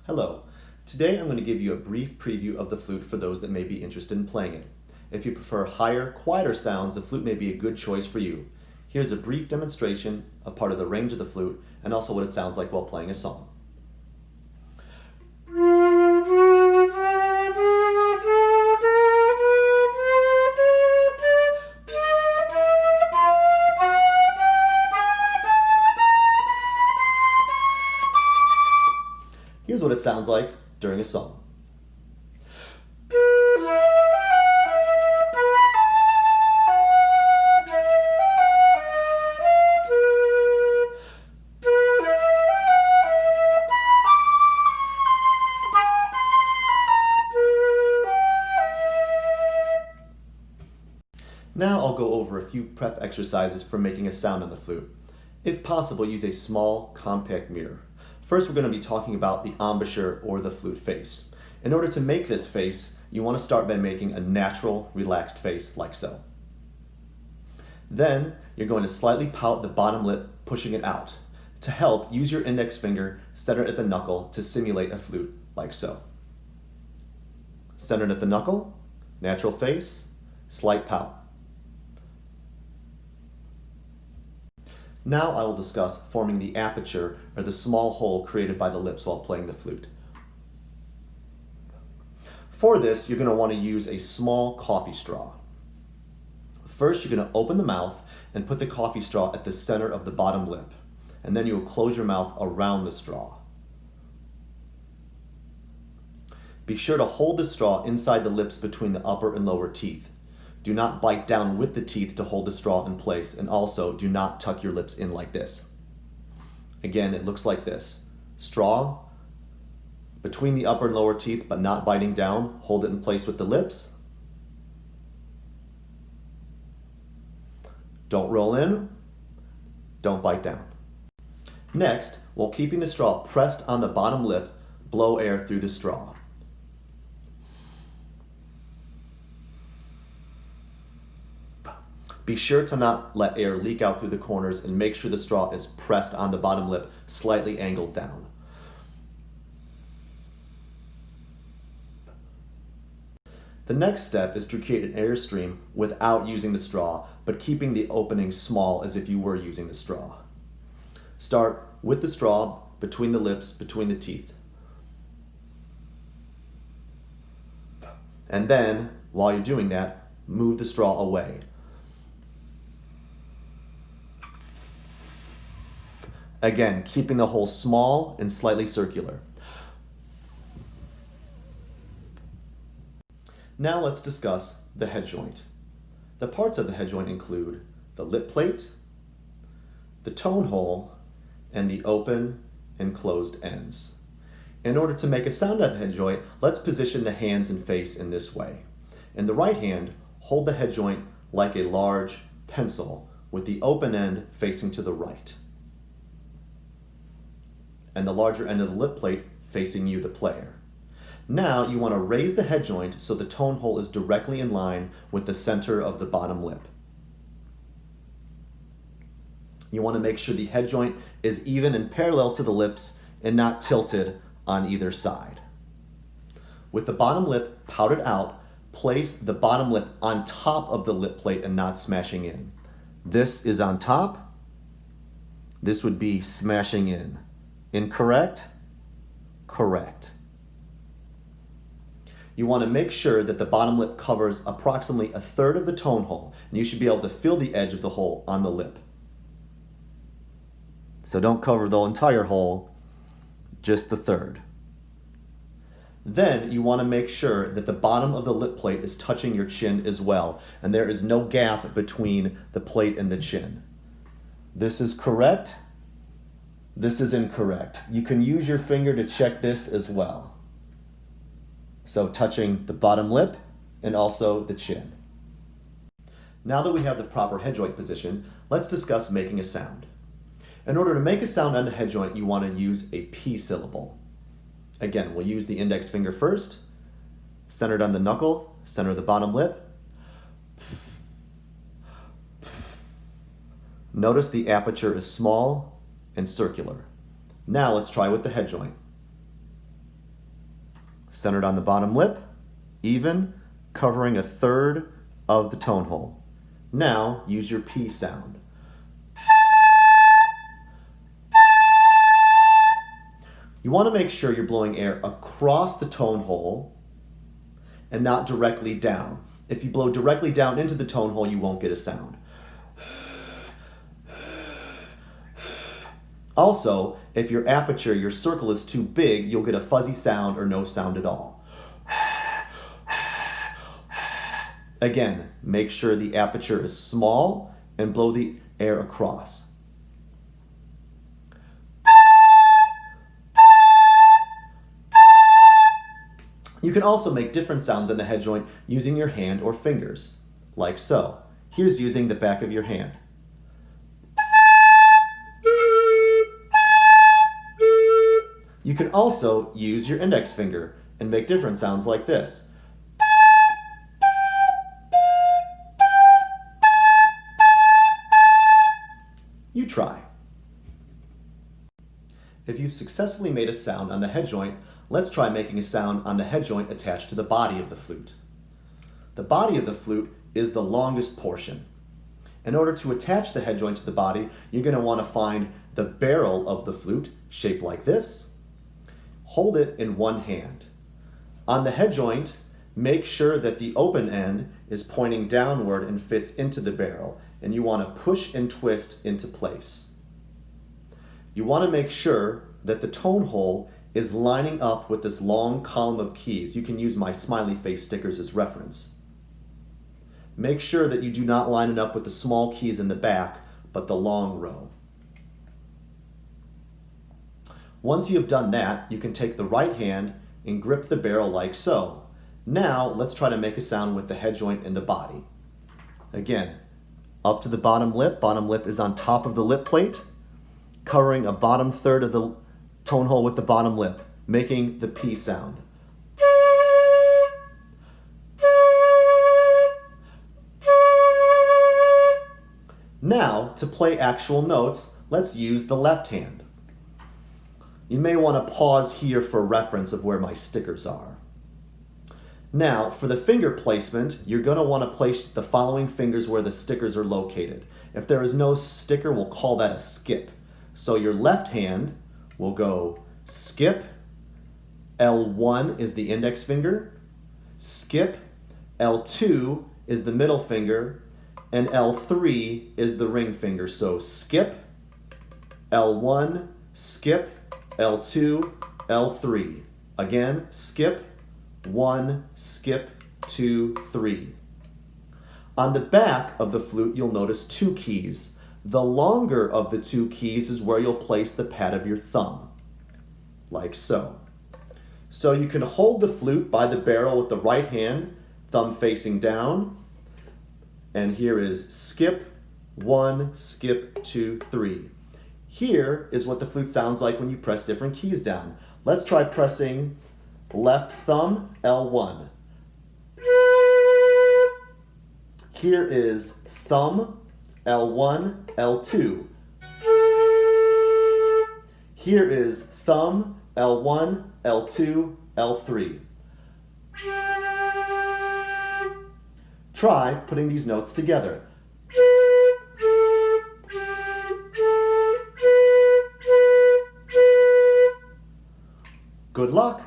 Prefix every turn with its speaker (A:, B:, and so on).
A: Hello. Today I'm going to give you a brief preview of the flute for those that may be interested in playing it. If you prefer higher, quieter sounds, the flute may be a good choice for you. Here's a brief demonstration of part of the range of the flute and also what it sounds like while playing a song. Here's what it sounds like during a song. Now I'll go over a few prep exercises for making a sound on the flute. If possible, use a small, compact mirror. First, we're going to be talking about the embouchure or the flute face. In order to make this face, you want to start by making a natural, relaxed face like so. Then, you're going to slightly pout the bottom lip, pushing it out. To help, use your index finger centered at the knuckle to simulate a flute like so. Centered at the knuckle, natural face, slight pout. Now I will discuss forming the aperture or the small hole created by the lips while playing the flute. For this, you're going to want to use a small coffee straw. First, you're going to open the mouth and put the coffee straw at the center of the bottom lip, and then you will close your mouth around the straw. Be sure to hold the straw inside the lips between the upper and lower teeth. Do not bite down with the teeth to hold the straw in place, and also do not tuck your lips in like this. Again, it looks like this. Straw between the upper and lower teeth, but not biting down. Hold it in place with the lips. Don't roll in. Don't bite down. Next, while keeping the straw pressed on the bottom lip, blow air through the straw. Be sure to not let air leak out through the corners and make sure the straw is pressed on the bottom lip, slightly angled down. The next step is to create an airstream without using the straw, but keeping the opening small as if you were using the straw. Start with the straw between the lips, between the teeth. And then, while you're doing that, move the straw away. Again, keeping the hole small and slightly circular. Now let's discuss the head joint. The parts of the head joint include the lip plate, the tone hole, and the open and closed ends. In order to make a sound at the head joint, let's position the hands and face in this way. In the right hand, hold the head joint like a large pencil with the open end facing to the right, and the larger end of the lip plate facing you, the player. Now you want to raise the head joint so the tone hole is directly in line with the center of the bottom lip. You want to make sure the head joint is even and parallel to the lips and not tilted on either side. With the bottom lip pouted out, place the bottom lip on top of the lip plate and not smashing in. This is on top. This would be smashing in. Incorrect? Correct. You want to make sure that the bottom lip covers approximately a third of the tone hole, and you should be able to feel the edge of the hole on the lip. So don't cover the entire hole, just the third. Then you want to make sure that the bottom of the lip plate is touching your chin as well, and there is no gap between the plate and the chin. This is correct. This is incorrect. You can use your finger to check this as well. So touching the bottom lip and also the chin. Now that we have the proper head joint position, let's discuss making a sound. In order to make a sound on the head joint, you want to use a P syllable. Again, we'll use the index finger first, centered on the knuckle, center of the bottom lip. Notice the aperture is small and circular. Now let's try with the head joint. Centered on the bottom lip, even, covering a third of the tone hole. Now use your P sound. You want to make sure you're blowing air across the tone hole and not directly down. If you blow directly down into the tone hole, you won't get a sound. Also, if your aperture, your circle is too big, you'll get a fuzzy sound or no sound at all. Again, make sure the aperture is small and blow the air across. You can also make different sounds in the head joint using your hand or fingers, like so. Here's using the back of your hand. You can also use your index finger and make different sounds like this. You try. If you've successfully made a sound on the head joint, let's try making a sound on the head joint attached to the body of the flute. The body of the flute is the longest portion. In order to attach the head joint to the body, you're going to want to find the barrel of the flute, shaped like this. Hold it in one hand. On the head joint, make sure that the open end is pointing downward and fits into the barrel, and you want to push and twist into place. You want to make sure that the tone hole is lining up with this long column of keys. You can use my smiley face stickers as reference. Make sure that you do not line it up with the small keys in the back, but the long row. Once you have done that, you can take the right hand and grip the barrel like so. Now, let's try to make a sound with the head joint and the body. Again, up to the bottom lip is on top of the lip plate, covering a bottom third of the tone hole with the bottom lip, making the P sound. Now, to play actual notes, let's use the left hand. You may want to pause here for reference of where my stickers are. Now, for the finger placement, you're going to want to place the following fingers where the stickers are located. If there is no sticker, we'll call that a skip. So your left hand will go skip, L1 is the index finger, skip, L2 is the middle finger, and L3 is the ring finger. So skip, L1, skip, L2, L3. Again, skip, 1, skip, 2, 3. On the back of the flute, you'll notice 2 keys. The longer of the 2 keys is where you'll place the pad of your thumb, like so. So you can hold the flute by the barrel with the right hand, thumb facing down, and here is skip, 1, skip, 2, 3. Here is what the flute sounds like when you press different keys down. Let's try pressing left thumb, L1. Here is thumb, L1, L2. Here is thumb, L1, L2, L3. Try putting these notes together. Good luck!